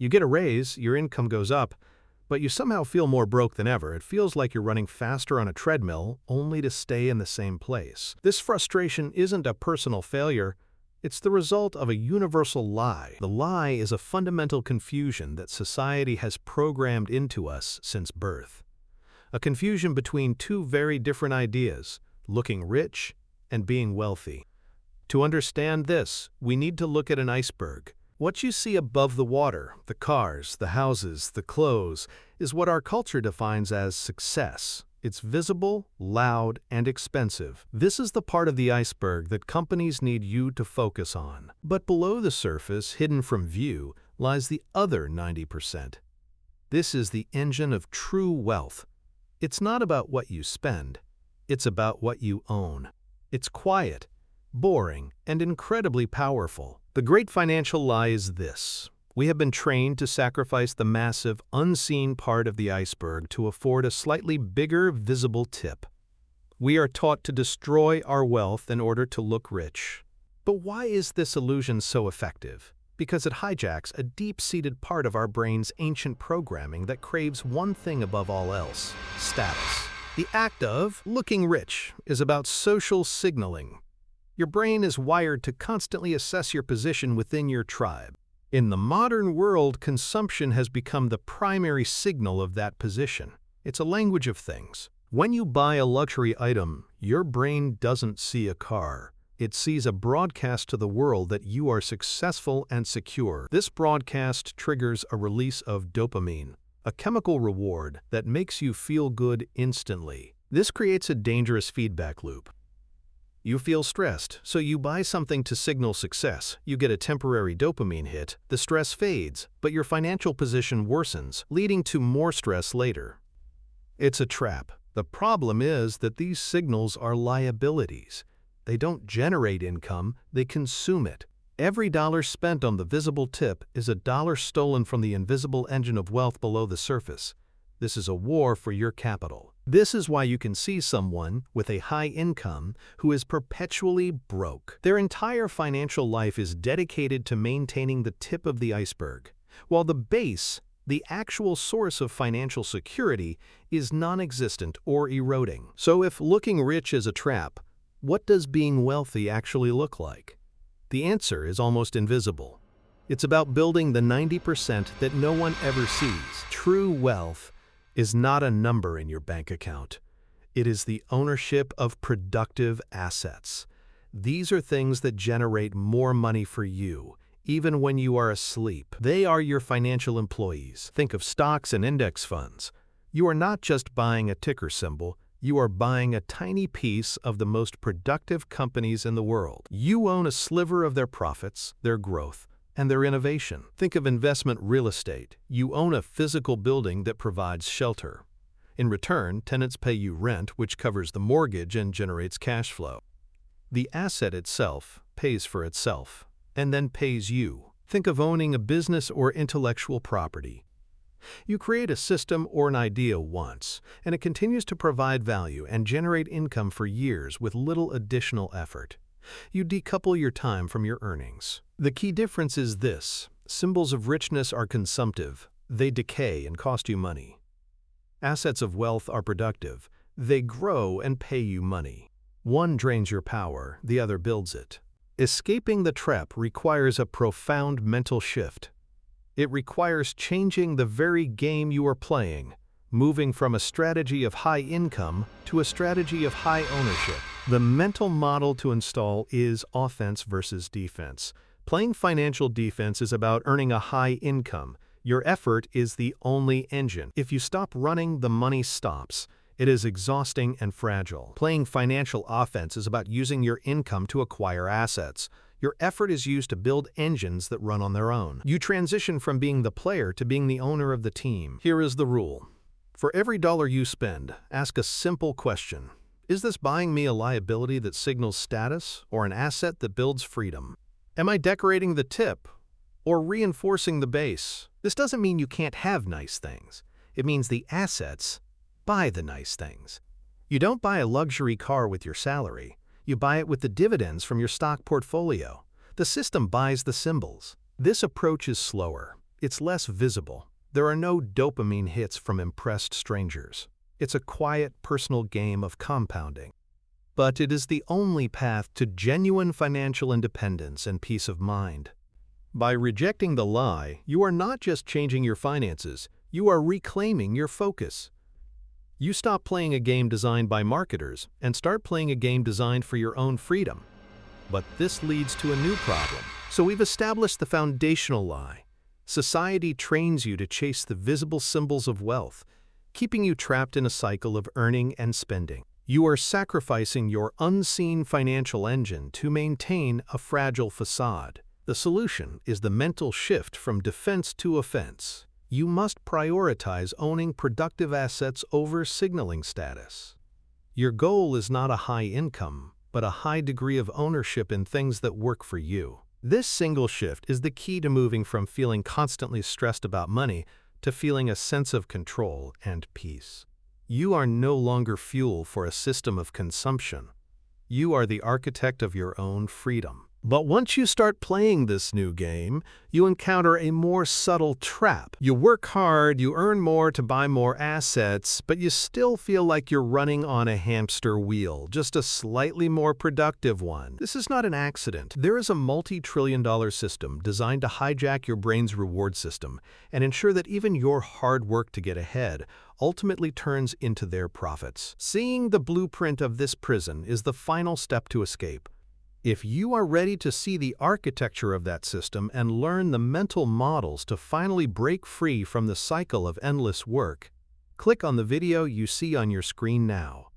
You get a raise, your income goes up, but you somehow feel more broke than ever. It feels like you're running faster on a treadmill, only to stay in the same place. This frustration isn't a personal failure. It's the result of a universal lie. The lie is a fundamental confusion that society has programmed into us since birth. A confusion between two very different ideas, looking rich and being wealthy. To understand this, we need to look at an iceberg. What you see above the water, the cars, the houses, the clothes, is what our culture defines as success. It's visible, loud, and expensive. This is the part of the iceberg that companies need you to focus on. But below the surface, hidden from view, lies the other 90%. This is the engine of true wealth. It's not about what you spend. It's about what you own. It's quiet, boring, and incredibly powerful. The great financial lie is this. We have been trained to sacrifice the massive, unseen part of the iceberg to afford a slightly bigger, visible tip. We are taught to destroy our wealth in order to look rich. But why is this illusion so effective? Because it hijacks a deep-seated part of our brain's ancient programming that craves one thing above all else: status. The act of looking rich is about social signaling. Your brain is wired to constantly assess your position within your tribe. In the modern world, consumption has become the primary signal of that position. It's a language of things. When you buy a luxury item, your brain doesn't see a car. It sees a broadcast to the world that you are successful and secure. This broadcast triggers a release of dopamine, a chemical reward that makes you feel good instantly. This creates a dangerous feedback loop. You feel stressed, so you buy something to signal success. You get a temporary dopamine hit, the stress fades, but your financial position worsens, leading to more stress later. It's a trap. The problem is that these signals are liabilities. They don't generate income, they consume it. Every dollar spent on the visible tip is a dollar stolen from the invisible engine of wealth below the surface. This is a war for your capital. This is why you can see someone with a high income who is perpetually broke. Their entire financial life is dedicated to maintaining the tip of the iceberg, while the base, the actual source of financial security, is non-existent or eroding. So if looking rich is a trap, what does being wealthy actually look like? The answer is almost invisible. It's about building the 90% that no one ever sees. True wealth is not a number in your bank account. It is the ownership of productive assets. These are things that generate more money for you, even when you are asleep. They are your financial employees. Think of stocks and index funds. You are not just buying a ticker symbol, you are buying a tiny piece of the most productive companies in the world. You own a sliver of their profits, their growth, and their innovation. Think of investment real estate. You own a physical building that provides shelter. In return, tenants pay you rent, which covers the mortgage and generates cash flow. The asset itself pays for itself, and then pays you. Think of owning a business or intellectual property. You create a system or an idea once, and it continues to provide value and generate income for years with little additional effort. You decouple your time from your earnings. The key difference is this: symbols of richness are consumptive. They decay and cost you money. Assets of wealth are productive. They grow and pay you money. One drains your power, the other builds it. Escaping the trap requires a profound mental shift. It requires changing the very game you are playing, moving from a strategy of high income to a strategy of high ownership. The mental model to install is offense versus defense. Playing financial defense is about earning a high income. Your effort is the only engine. If you stop running, the money stops. It is exhausting and fragile. Playing financial offense is about using your income to acquire assets. Your effort is used to build engines that run on their own. You transition from being the player to being the owner of the team. Here is the rule. For every dollar you spend, ask a simple question. Is this buying me a liability that signals status or an asset that builds freedom? Am I decorating the tip or reinforcing the base? This doesn't mean you can't have nice things. It means the assets buy the nice things. You don't buy a luxury car with your salary. You buy it with the dividends from your stock portfolio. The system buys the symbols. This approach is slower. It's less visible. There are no dopamine hits from impressed strangers. It's a quiet, personal game of compounding. But it is the only path to genuine financial independence and peace of mind. By rejecting the lie, you are not just changing your finances, you are reclaiming your focus. You stop playing a game designed by marketers and start playing a game designed for your own freedom. But this leads to a new problem. So we've established the foundational lie. Society trains you to chase the visible symbols of wealth, keeping you trapped in a cycle of earning and spending. You are sacrificing your unseen financial engine to maintain a fragile facade. The solution is the mental shift from defense to offense. You must prioritize owning productive assets over signaling status. Your goal is not a high income, but a high degree of ownership in things that work for you. This single shift is the key to moving from feeling constantly stressed about money to feeling a sense of control and peace. You are no longer fuel for a system of consumption. You are the architect of your own freedom. But once you start playing this new game, you encounter a more subtle trap. You work hard, you earn more to buy more assets, but you still feel like you're running on a hamster wheel, just a slightly more productive one. This is not an accident. There is a multi-trillion-dollar system designed to hijack your brain's reward system and ensure that even your hard work to get ahead ultimately turns into their profits. Seeing the blueprint of this prison is the final step to escape. If you are ready to see the architecture of that system and learn the mental models to finally break free from the cycle of endless work, click on the video you see on your screen now.